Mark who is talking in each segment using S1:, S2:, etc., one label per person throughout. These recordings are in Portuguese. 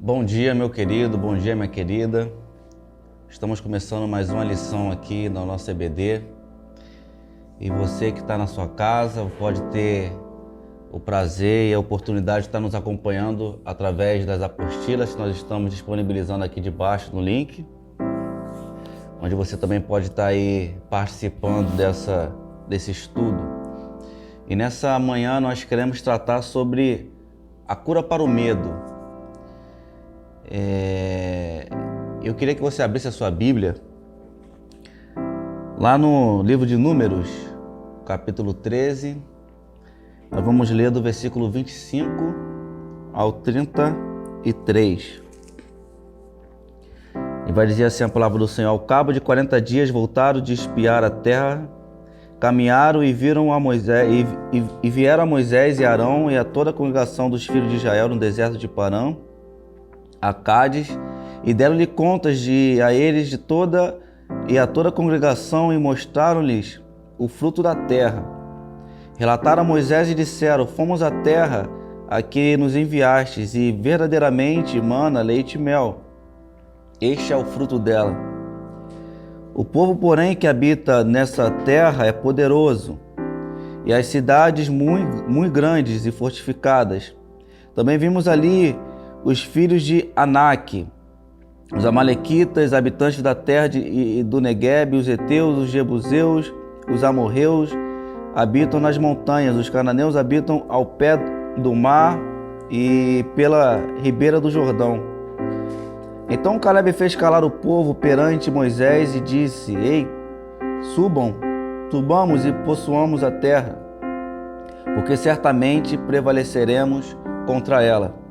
S1: Bom dia, meu querido, bom dia, minha querida. Estamos começando mais uma lição aqui na nossa EBD. E você que está na sua casa pode ter o prazer e a oportunidade de estar nos acompanhando através das apostilas que nós estamos disponibilizando aqui debaixo no link, onde você também pode estar aí participando desse estudo. E nessa manhã nós queremos tratar sobre a cura para o medo. Eu queria que você abrisse a sua Bíblia lá no livro de Números, capítulo 13. Nós vamos ler do versículo 25 ao 33. E vai dizer assim a palavra do Senhor: ao cabo de 40 dias voltaram de espiar a terra, caminharam e viram a Moisés, e vieram a Moisés e Arão e a toda a congregação dos filhos de Israel no deserto de Parã, a Cádiz, e deram-lhe contas a eles a toda a congregação, e mostraram-lhes o fruto da terra. Relataram a Moisés e disseram: fomos à terra a que nos enviastes, e verdadeiramente mana leite e mel. Este é o fruto dela. O povo, porém, que habita nessa terra é poderoso, e as cidades muito grandes e fortificadas. Também vimos ali os filhos de Anak, os amalequitas, habitantes da terra do Neguebe, os heteus, os jebuseus, os amorreus habitam nas montanhas, os cananeus habitam ao pé do mar e pela ribeira do Jordão. Então Caleb fez calar o povo perante Moisés e disse: ei, subamos e possuamos a terra, porque certamente prevaleceremos contra ela.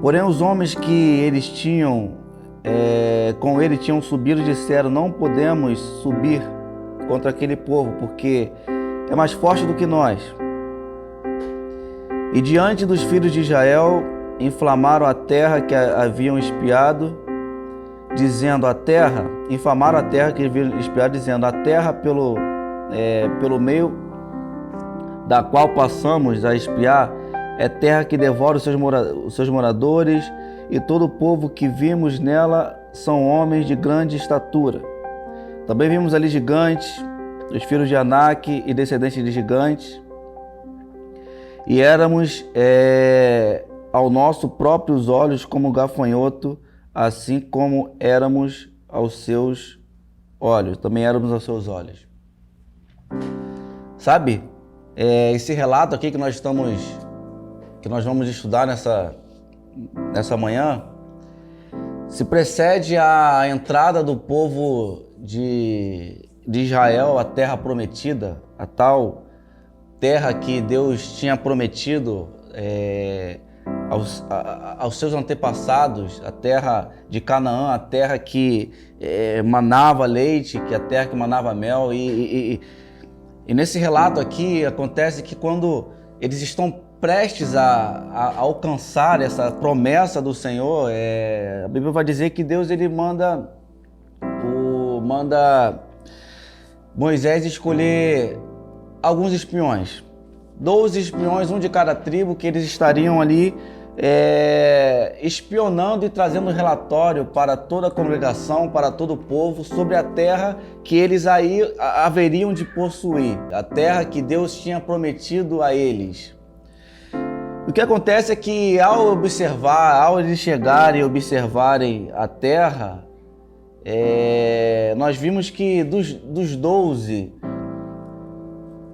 S1: Porém os homens que eles tinham com ele tinham subido disseram: não podemos subir contra aquele povo, porque é mais forte do que nós. E diante dos filhos de Israel inflamaram a terra que haviam espiado, dizendo: infamaram a terra que haviam espiado, dizendo: a terra pelo meio da qual passamos a espiar é terra que devora os seus moradores, e todo o povo que vimos nela são homens de grande estatura. Também vimos ali gigantes, os filhos de Anak e descendentes de gigantes, e éramos aos nossos próprios olhos como gafanhoto, assim como éramos aos seus olhos. Também éramos aos seus olhos. Sabe, esse relato aqui que nós vamos estudar nessa manhã, se precede a entrada do povo de Israel à terra prometida, a tal terra que Deus tinha prometido aos seus antepassados, a terra de Canaã, a terra que manava leite, que a terra que manava mel. E nesse relato aqui acontece que quando eles estão prestes a alcançar essa promessa do Senhor, a Bíblia vai dizer que Deus ele manda Moisés escolher alguns espiões, 12 espiões, um de cada tribo, que eles estariam ali espionando e trazendo relatório para toda a congregação, para todo o povo, sobre a terra que eles aí haveriam de possuir, a terra que Deus tinha prometido a eles. O que acontece é que ao eles chegarem e observarem a terra, nós vimos que dos 12,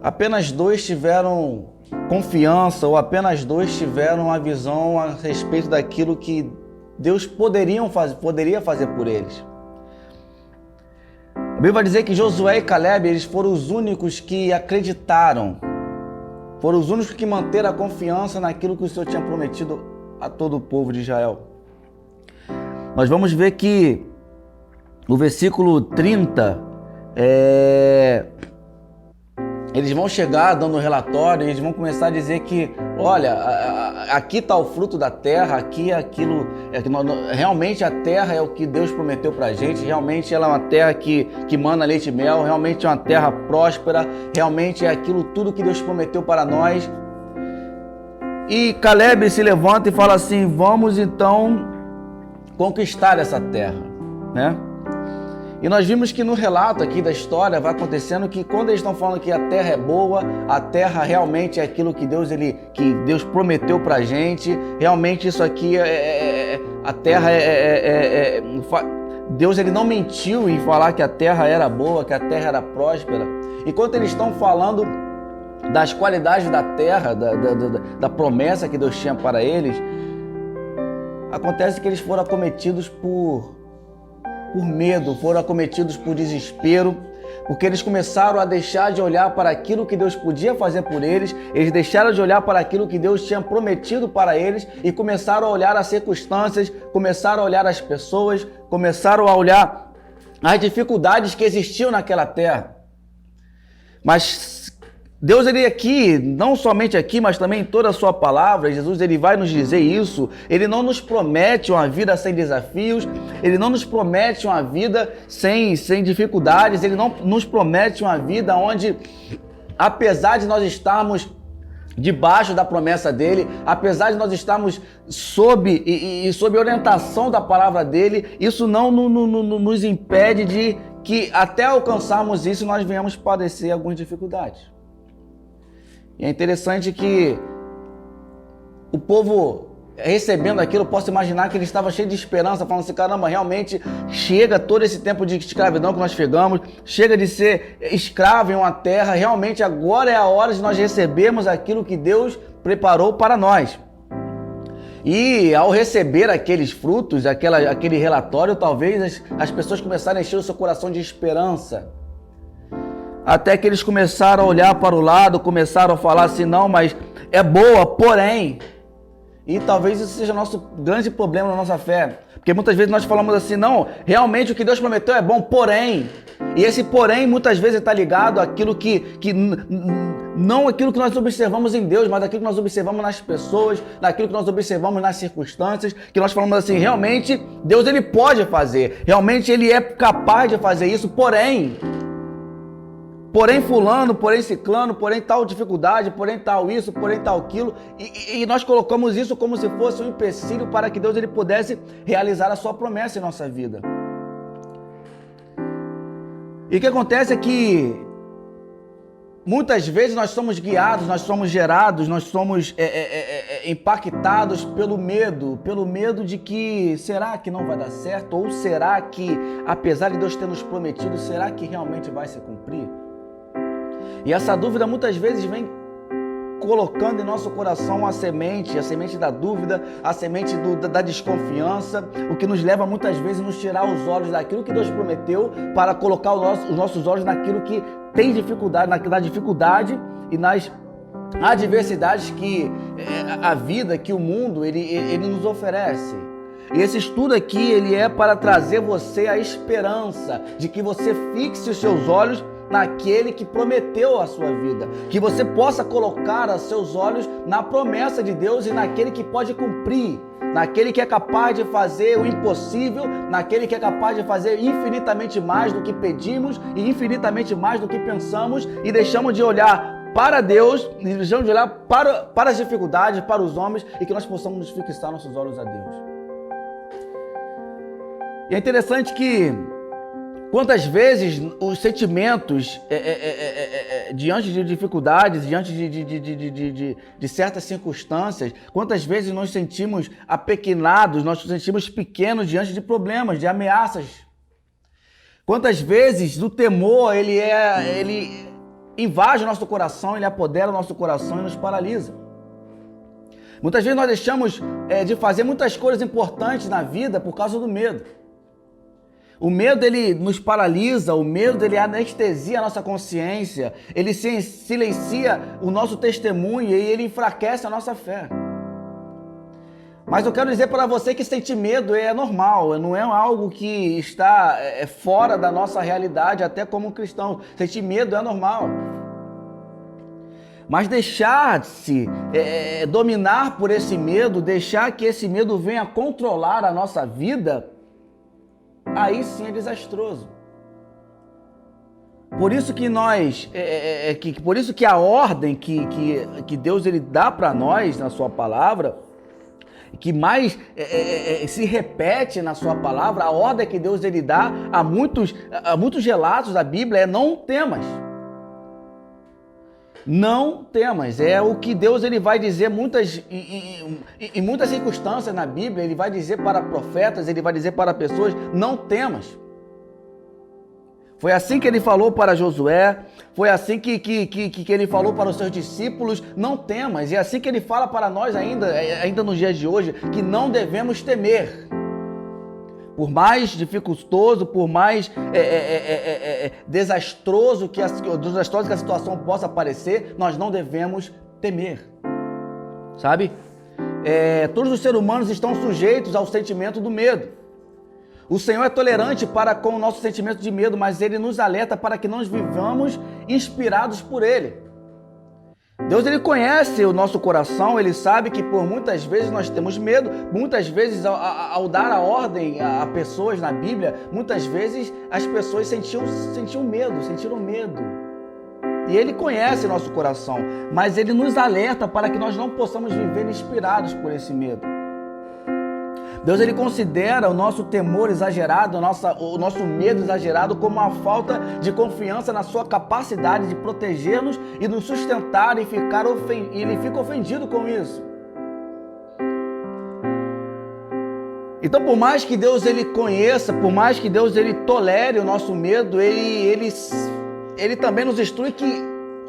S1: apenas 2 tiveram confiança, ou apenas 2 tiveram uma visão a respeito daquilo que Deus poderia fazer por eles. A Bíblia vai dizer que Josué e Caleb, eles foram os únicos que acreditaram, foram os únicos que manteram a confiança naquilo que o Senhor tinha prometido a todo o povo de Israel. Nós vamos ver que no versículo 30, eles vão chegar dando relatório, eles vão começar a dizer que, olha, aqui está o fruto da terra, aqui é aquilo, realmente a terra é o que Deus prometeu para a gente, realmente ela é uma terra que mana leite e mel, realmente é uma terra próspera, realmente é aquilo tudo que Deus prometeu para nós. E Caleb se levanta e fala assim: vamos então conquistar essa terra, né? E nós vimos que no relato aqui da história vai acontecendo que quando eles estão falando que a terra é boa, a terra realmente é aquilo que Deus prometeu pra gente, realmente isso aqui a terra Deus ele não mentiu em falar que a terra era boa, que a terra era próspera. Enquanto eles estão falando das qualidades da terra, da promessa que Deus tinha para eles, acontece que eles foram acometidos por medo, foram acometidos por desespero, porque eles começaram a deixar de olhar para aquilo que Deus podia fazer por eles, eles deixaram de olhar para aquilo que Deus tinha prometido para eles e começaram a olhar as circunstâncias, começaram a olhar as pessoas, começaram a olhar as dificuldades que existiam naquela terra. Mas Deus, ele aqui, não somente aqui, mas também em toda a sua palavra, Jesus, ele vai nos dizer isso. Ele não nos promete uma vida sem desafios, ele não nos promete uma vida sem dificuldades, ele não nos promete uma vida onde, apesar de nós estarmos debaixo da promessa dele, apesar de nós estarmos sob orientação da palavra dele, isso não nos impede de que até alcançarmos isso nós venhamos padecer algumas dificuldades. E é interessante que o povo recebendo aquilo, eu posso imaginar que ele estava cheio de esperança, falando assim: caramba, realmente chega todo esse tempo de escravidão que nós pegamos, chega de ser escravo em uma terra, realmente agora é a hora de nós recebermos aquilo que Deus preparou para nós. E ao receber aqueles frutos, aquele relatório, talvez as pessoas começaram a encher o seu coração de esperança. Até que eles começaram a olhar para o lado, começaram a falar assim: não, mas é boa, porém. E talvez isso seja nosso grande problema na nossa fé. Porque muitas vezes nós falamos assim: não, realmente o que Deus prometeu é bom, porém. E esse porém muitas vezes está ligado àquilo não aquilo que nós observamos em Deus, mas aquilo que nós observamos nas pessoas, naquilo que nós observamos nas circunstâncias, que nós falamos assim: realmente Deus ele pode fazer, realmente ele é capaz de fazer isso, porém fulano, porém ciclano, porém tal dificuldade, porém tal isso, porém tal aquilo, e nós colocamos isso como se fosse um empecilho para que Deus ele pudesse realizar a sua promessa em nossa vida. E o que acontece é que muitas vezes nós somos guiados, nós somos gerados, nós somos impactados pelo medo de que será que não vai dar certo? Ou será que, apesar de Deus ter nos prometido, será que realmente vai se cumprir? E essa dúvida muitas vezes vem colocando em nosso coração a semente da dúvida, a semente da desconfiança, o que nos leva muitas vezes a nos tirar os olhos daquilo que Deus prometeu para colocar os nossos olhos naquilo que tem dificuldade, na dificuldade e nas adversidades que a vida, que o mundo, ele nos oferece. E esse estudo aqui, ele é para trazer você a esperança de que você fixe os seus olhos naquele que prometeu a sua vida, que você possa colocar os seus olhos na promessa de Deus e naquele que pode cumprir, naquele que é capaz de fazer o impossível, naquele que é capaz de fazer infinitamente mais do que pedimos e infinitamente mais do que pensamos, e deixamos de olhar para Deus, deixamos de olhar para as dificuldades, para os homens, e que nós possamos nos fixar nossos olhos a Deus. E é interessante que quantas vezes os sentimentos diante de dificuldades, diante de certas circunstâncias, quantas vezes nós sentimos apequenados, nós nos sentimos pequenos diante de problemas, de ameaças. Quantas vezes o temor, ele invade o nosso coração, ele apodera o nosso coração e nos paralisa. Muitas vezes nós deixamos de fazer muitas coisas importantes na vida por causa do medo. O medo, ele nos paralisa, o medo, ele anestesia a nossa consciência, ele silencia o nosso testemunho e ele enfraquece a nossa fé. Mas eu quero dizer para você que sentir medo é normal, não é algo que está fora da nossa realidade, até como cristão. Sentir medo é normal. Mas deixar-se dominar por esse medo, deixar que esse medo venha controlar a nossa vida, aí sim é desastroso. Por isso que por isso que a ordem que Deus ele dá para nós na sua palavra, que mais se repete na sua palavra, a ordem que Deus ele dá a muitos relatos da Bíblia é não temas. Não temas, é o que Deus ele vai dizer em muitas circunstâncias na Bíblia, ele vai dizer para profetas, ele vai dizer para pessoas, não temas. Foi assim que ele falou para Josué, foi assim que ele falou para os seus discípulos, não temas. E é assim que ele fala para nós ainda nos dias de hoje, que não devemos temer. Por mais dificultoso, por mais desastroso que a situação possa parecer, nós não devemos temer. Sabe? Todos os seres humanos estão sujeitos ao sentimento do medo. O Senhor é tolerante para com o nosso sentimento de medo, mas Ele nos alerta para que nós vivamos inspirados por Ele. Deus ele conhece o nosso coração, Ele sabe que por muitas vezes nós temos medo, muitas vezes ao dar a ordem a pessoas na Bíblia, muitas vezes as pessoas sentiram medo. E Ele conhece o nosso coração, mas Ele nos alerta para que nós não possamos viver inspirados por esse medo. Deus ele considera o nosso temor exagerado, o nosso medo exagerado como uma falta de confiança na sua capacidade de proteger-nos e nos sustentar e ele fica ofendido com isso. Então, por mais que Deus ele conheça, por mais que Deus ele tolere o nosso medo, ele também nos instrui que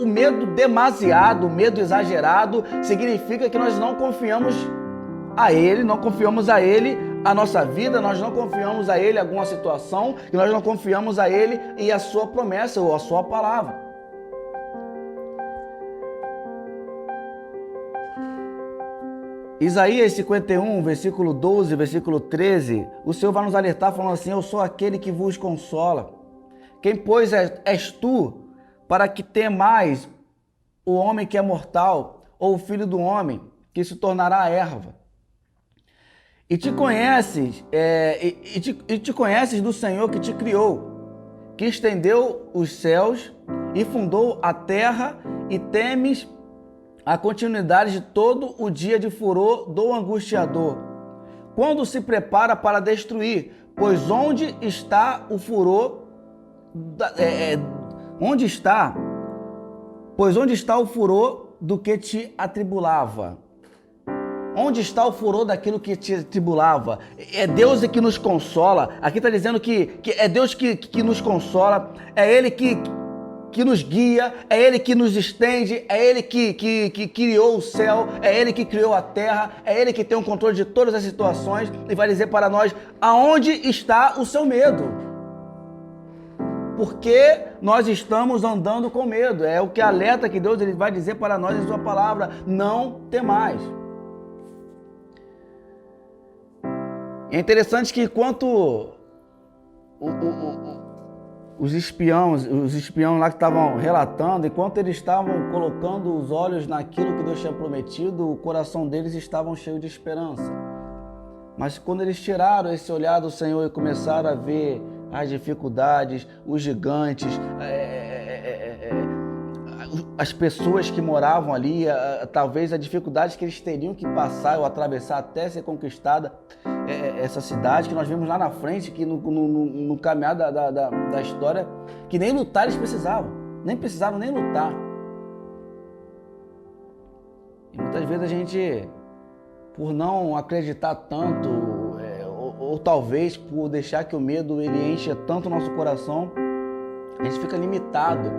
S1: o medo demasiado, o medo exagerado, significa que nós não confiamos a Ele, não confiamos a Ele a nossa vida, nós não confiamos a Ele alguma situação, e nós não confiamos a Ele e a sua promessa ou a sua palavra. Isaías 51, versículo 12, versículo 13, o Senhor vai nos alertar falando assim, eu sou aquele que vos consola. Quem, pois, és tu para que temais o homem que é mortal, ou o filho do homem que se tornará erva? E te conheces do Senhor que te criou, que estendeu os céus e fundou a terra, e temes a continuidade de todo o dia de furor do angustiador, quando se prepara para destruir, pois onde está o furor do que te atribulava? Onde está o furor daquilo que te atribulava? É Deus que nos consola. Aqui está dizendo que é Deus que nos consola, é Ele que nos guia, é Ele que nos estende, é Ele que criou o céu, é Ele que criou a terra, é Ele que tem o controle de todas as situações e vai dizer para nós aonde está o seu medo. Porque nós estamos andando com medo. É o que alerta que Deus ele vai dizer para nós em sua palavra, não temais. É interessante que enquanto os espiões lá que estavam relatando, enquanto eles estavam colocando os olhos naquilo que Deus tinha prometido, o coração deles estava cheio de esperança. Mas quando eles tiraram esse olhar do Senhor e começaram a ver as dificuldades, os gigantes, as pessoas que moravam ali, talvez a dificuldade que eles teriam que passar ou atravessar até ser conquistada essa cidade que nós vimos lá na frente, que no caminhar da história, que nem lutar eles precisavam, nem precisaram nem lutar. E muitas vezes a gente, por não acreditar tanto, ou talvez por deixar que o medo ele encha tanto o nosso coração, a gente fica limitado.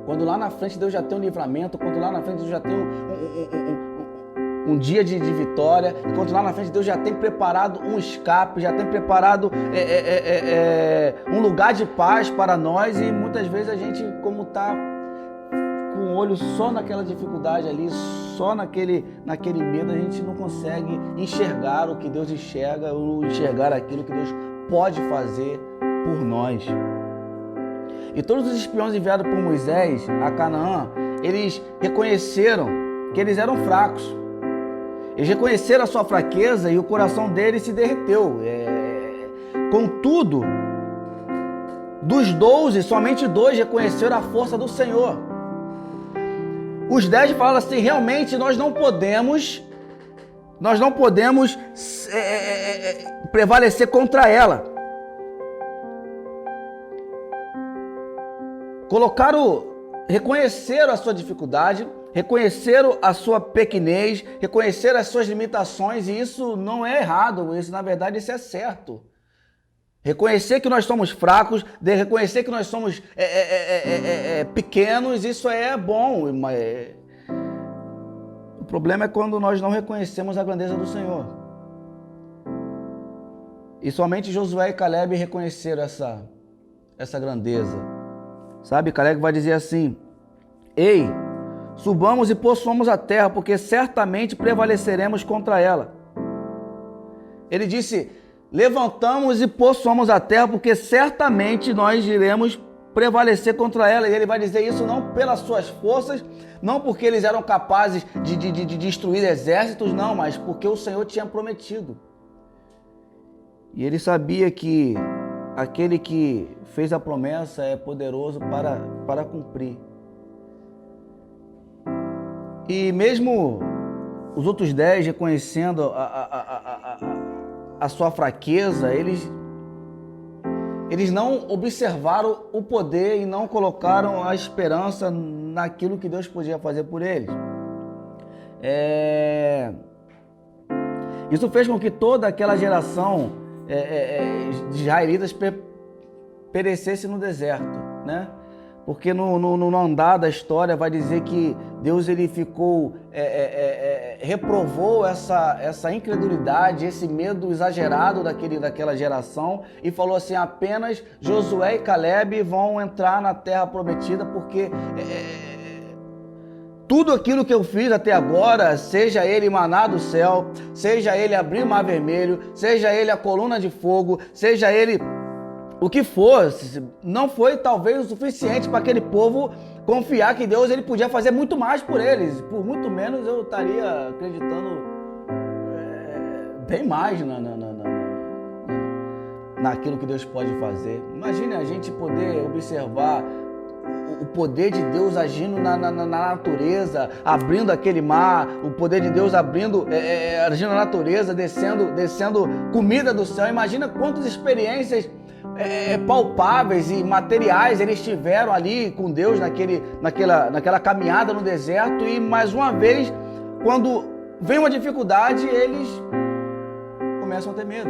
S1: Quando lá na frente Deus já tem um livramento, quando lá na frente Deus já tem um dia de vitória, enquanto lá na frente Deus já tem preparado um escape, já tem preparado um lugar de paz para nós, e muitas vezes a gente, como está com o olho só naquela dificuldade ali, só naquele medo, a gente não consegue enxergar o que Deus enxerga, ou enxergar aquilo que Deus pode fazer por nós. E todos os espiões enviados por Moisés a Canaã, eles reconheceram que eles eram fracos. Eles reconheceram a sua fraqueza e o coração deles se derreteu. Contudo, Dos 12, somente 2 reconheceram a força do Senhor. Os 10 falaram assim, realmente nós não podemos prevalecer contra ela. Reconheceram a sua dificuldade, reconheceram a sua pequenez, reconheceram as suas limitações, e isso não é errado, isso na verdade isso é certo. Reconhecer que nós somos fracos, reconhecer que nós somos pequenos, isso é bom. O problema é quando nós não reconhecemos a grandeza do Senhor. E somente Josué e Caleb reconheceram essa grandeza. Sabe, Caleb vai dizer assim, ei, subamos e possuamos a terra, porque certamente prevaleceremos contra ela. Ele disse, levantamos e possuamos a terra, porque certamente nós iremos prevalecer contra ela. E ele vai dizer isso não pelas suas forças, não porque eles eram capazes de destruir exércitos, não, mas porque o Senhor tinha prometido. E ele sabia que aquele que fez a promessa é poderoso para cumprir. E mesmo os outros 10 reconhecendo a sua fraqueza, eles não observaram o poder e não colocaram a esperança naquilo que Deus podia fazer por eles. Isso fez com que toda aquela geração de israelitas perecesse no deserto, né? Porque no andar da história vai dizer que Deus ele ficou, reprovou essa incredulidade, esse medo exagerado daquela geração e falou assim, apenas Josué e Caleb vão entrar na terra prometida, porque tudo aquilo que eu fiz até agora, seja ele maná do céu, seja ele abrir o mar vermelho, seja ele a coluna de fogo, seja ele o que fosse, não foi talvez o suficiente para aquele povo confiar que Deus ele podia fazer muito mais por eles. Por muito menos eu estaria acreditando bem mais naquilo que Deus pode fazer. Imagine a gente poder observar o poder de Deus agindo na natureza, abrindo aquele mar, o poder de Deus agindo na natureza, descendo comida do céu. Imagina quantas experiências palpáveis e materiais eles tiveram ali com Deus naquela caminhada no deserto. E mais uma vez, quando vem uma dificuldade, eles começam a ter medo.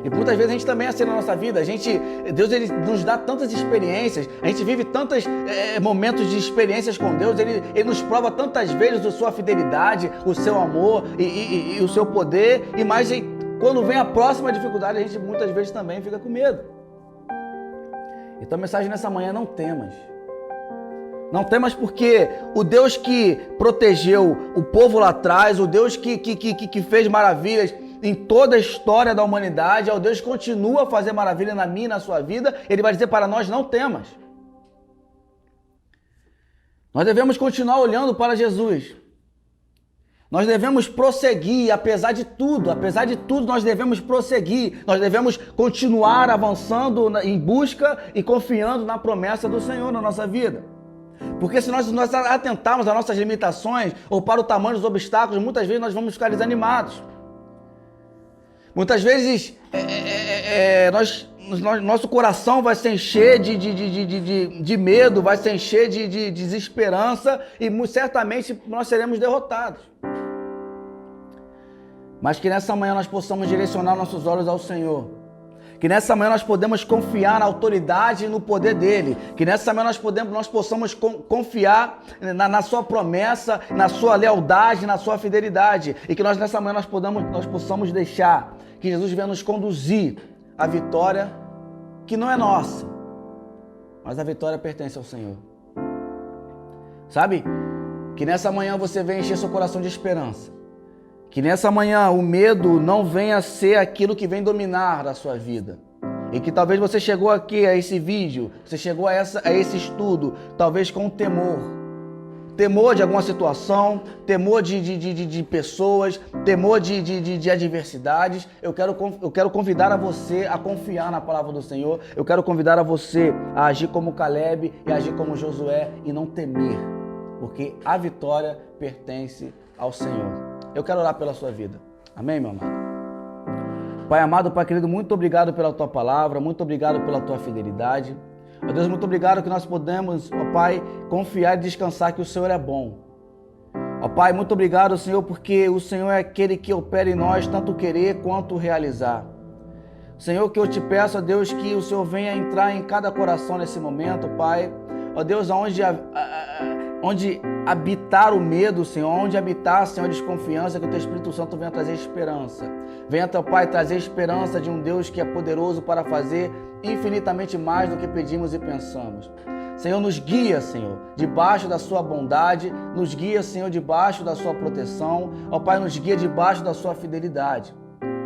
S1: E muitas vezes a gente também assim na nossa vida, Deus ele nos dá tantas experiências, a gente vive tantos momentos de experiências com Deus, ele nos prova tantas vezes a sua fidelidade, o seu amor e o seu poder, e mais quando vem a próxima dificuldade, a gente muitas vezes também fica com medo. Então a mensagem nessa manhã, não temas. Não temas, porque o Deus que protegeu o povo lá atrás, o Deus que fez maravilhas em toda a história da humanidade, é o Deus que continua a fazer maravilha na minha e na sua vida. Ele vai dizer para nós, não temas. Nós devemos continuar olhando para Jesus. Nós devemos prosseguir, apesar de tudo, nós devemos prosseguir, nós devemos continuar avançando em busca e confiando na promessa do Senhor na nossa vida. Porque se nós atentarmos às nossas limitações ou para o tamanho dos obstáculos, muitas vezes nós vamos ficar desanimados. Muitas vezes nosso coração vai se encher de medo, vai se encher de desesperança e certamente nós seremos derrotados. Mas que nessa manhã nós possamos direcionar nossos olhos ao Senhor. Que nessa manhã nós podemos confiar na autoridade e no poder dEle. Que nessa manhã nós possamos confiar na sua promessa, na sua lealdade, na sua fidelidade. E que nessa manhã nós possamos deixar que Jesus venha nos conduzir à vitória que não é nossa, mas a vitória pertence ao Senhor. Sabe? Que nessa manhã você venha encher seu coração de esperança. Que nessa manhã o medo não venha a ser aquilo que vem dominar a sua vida. E que talvez você chegou aqui a esse vídeo, você chegou a esse estudo, talvez com temor. temor de alguma situação, temor de pessoas, temor de adversidades. Eu quero convidar a você a confiar na palavra do Senhor. Eu quero convidar a você a agir como Caleb e agir como Josué e não temer, porque a vitória pertence ao Senhor. Eu quero orar pela sua vida. Amém, meu amado? Pai amado, Pai querido, muito obrigado pela Tua palavra, muito obrigado pela Tua fidelidade. Ó Deus, muito obrigado que nós podemos, ó Pai, confiar e descansar que o Senhor é bom. Ó Pai, muito obrigado, Senhor, porque o Senhor é aquele que opera em nós tanto querer quanto realizar. Senhor, que eu te peço, ó Deus, que o Senhor venha entrar em cada coração nesse momento, Pai. Ó Deus, onde habitar o medo, Senhor, onde habitar, Senhor, a desconfiança, que o Teu Espírito Santo venha trazer esperança. Venha, Teu Pai, trazer esperança de um Deus que é poderoso para fazer infinitamente mais do que pedimos e pensamos. Senhor, nos guia, Senhor, debaixo da Sua bondade, nos guia, Senhor, debaixo da Sua proteção, ó Pai, nos guia debaixo da Sua fidelidade.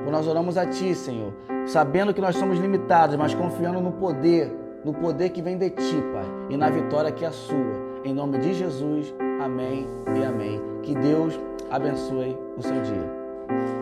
S1: Por nós oramos a Ti, Senhor, sabendo que nós somos limitados, mas confiando no poder que vem de Ti, Pai, e na vitória que é a Sua. Em nome de Jesus, amém e amém. Que Deus abençoe o seu dia.